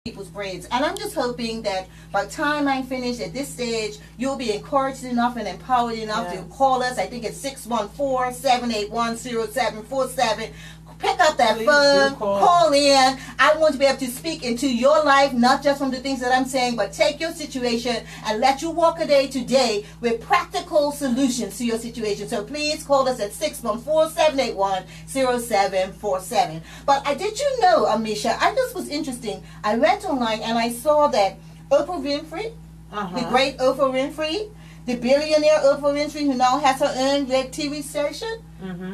people's brains. And I'm just hoping that by the time I finish at this stage, you'll be encouraged enough and empowered enough to call us. I think it's 614-781-0747. Pick up that phone, call in. I want to be able to speak into your life, not just from the things that I'm saying, but take your situation and let you walk a day today with practical solutions to your situation. So please call us at 614-781-0747. But did you know, Amisha, I just was interesting. I went online and I saw that Oprah Winfrey, the great Oprah Winfrey, the billionaire Oprah Winfrey, who now has her own red TV station,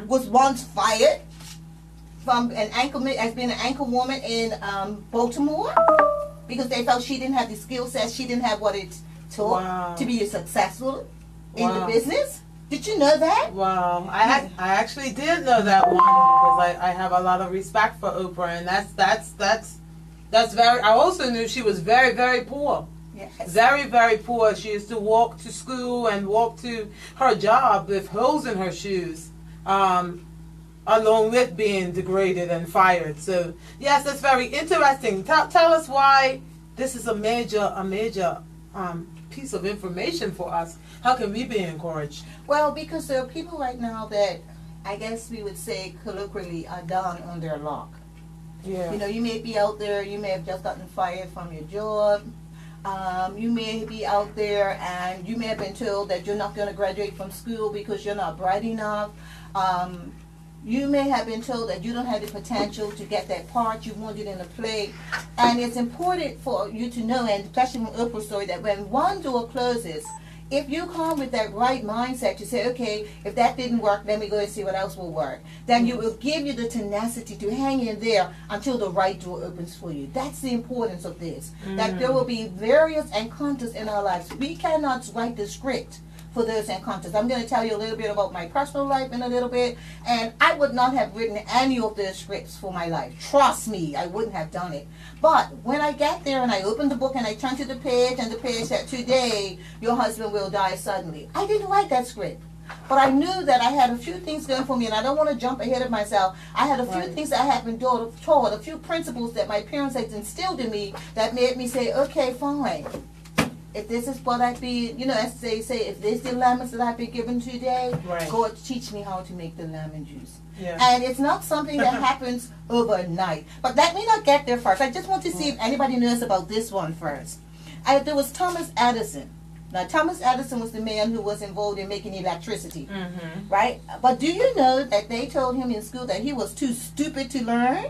was once fired from as being an anchor woman in Baltimore because they felt she didn't have the skill set, she didn't have what it took to be successful in the business. Did you know that? Wow, I actually did know that one because I have a lot of respect for Oprah, and that's very. I also knew she was very, very poor. Yes. Very, very poor. She used to walk to school and walk to her job with holes in her shoes. Along with being degraded and fired. So yes, that's very interesting. Tell us why this is a major piece of information for us. How can we be encouraged? Well, because there are people right now that I guess we would say colloquially are down on their luck. Yeah. You know, you may be out there, you may have just gotten fired from your job. You may be out there and you may have been told that you're not going to graduate from school because you're not bright enough. You may have been told that you don't have the potential to get that part you wanted in a play. And it's important for you to know, and especially from Oprah's story, that when one door closes, if you come with that right mindset to say, okay, if that didn't work, let me go and see what else will work, then you will give you the tenacity to hang in there until the right door opens for you. That's the importance of this, that there will be various encounters in our lives. We cannot write the script for those encounters. I'm going to tell you a little bit about my personal life in a little bit, and I would not have written any of those scripts for my life. Trust me, I wouldn't have done it. But when I get there and I opened the book and I turned to the page and the page said, today your husband will die suddenly, I didn't write that script. But I knew that I had a few things going for me, and I don't want to jump ahead of myself. I had a few things that I had been taught, a few principles that my parents had instilled in me that made me say, okay, fine. If this is what I be, you know, as they say, if this is the lemons that I've been given today, God teach me how to make the lemon juice. Yeah. And it's not something that happens overnight. But let me not get there first. I just want to see if anybody knows about this one first. There was Thomas Edison. Now, Thomas Edison was the man who was involved in making electricity, right? But do you know that they told him in school that he was too stupid to learn?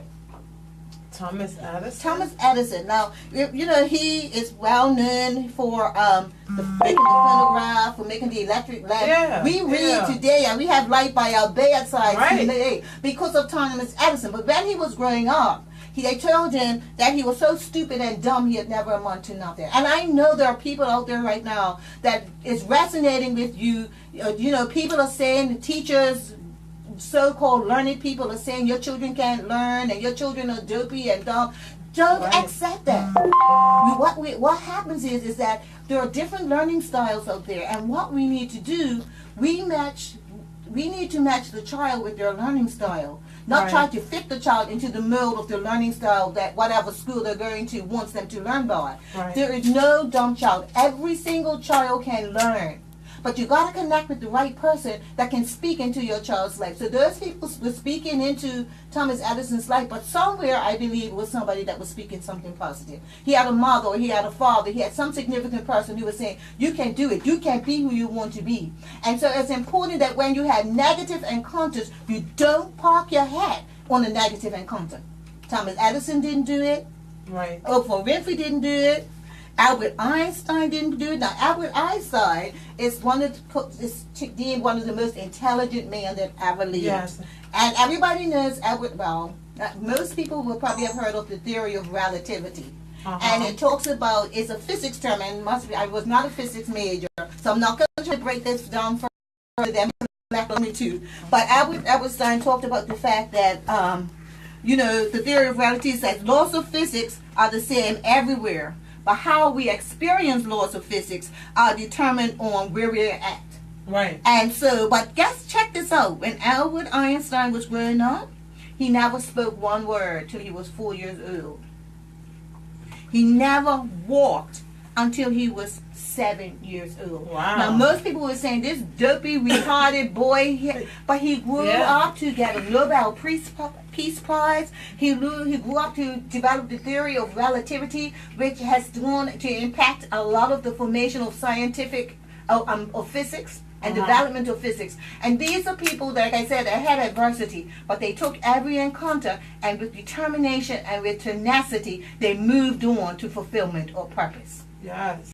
Thomas Edison? Thomas Edison. Now, you know, he is well known for making the phonograph, for making the electric lamp. Yeah, We read today, and we have light by our bedside today because of Thomas Edison. But when he was growing up, they told him that he was so stupid and dumb he had never amount to nothing. And I know there are people out there right now that is resonating with you. You know, people are saying, teachers, so-called learned people are saying your children can't learn and your children are dopey and dumb. Don't accept that. What happens is that there are different learning styles out there, and what we need to do, we need to match the child with their learning style. Not try to fit the child into the mold of the learning style that whatever school they're going to wants them to learn by. There is no dumb child. Every single child can learn. But you got to connect with the right person that can speak into your child's life. So those people were speaking into Thomas Edison's life, but somewhere I believe it was somebody that was speaking something positive. He had a mother, or he had a father, he had some significant person who was saying, you can do it, you can be who you want to be. And so it's important that when you have negative encounters, you don't park your head on a negative encounter. Thomas Edison didn't do it. Oprah Winfrey didn't do it. Albert Einstein didn't do it. Now, Albert Einstein is deemed one of the most intelligent men that ever lived. Yes. And everybody knows Albert, well, most people will probably have heard of the theory of relativity. And it talks about, it's a physics term, and I was not a physics major, so I'm not going to break this down further than left on me too. But Albert Einstein talked about the fact that, you know, the theory of relativity says laws of physics are the same everywhere. But how we experience laws of physics are determined on where we're at. And so, but check this out. When Albert Einstein was growing up, he never spoke one word till he was 4 years old. He never walked until he was 7 years old. Wow. Now, most people were saying this dopey, retarded boy, but he grew up to get a Nobel Peace Prize. He grew up to develop the theory of relativity, which has gone to impact a lot of the formation of scientific of physics and development of physics. And these are people, like I said, that had adversity, but they took every encounter, and with determination and with tenacity, they moved on to fulfillment or purpose. Yes.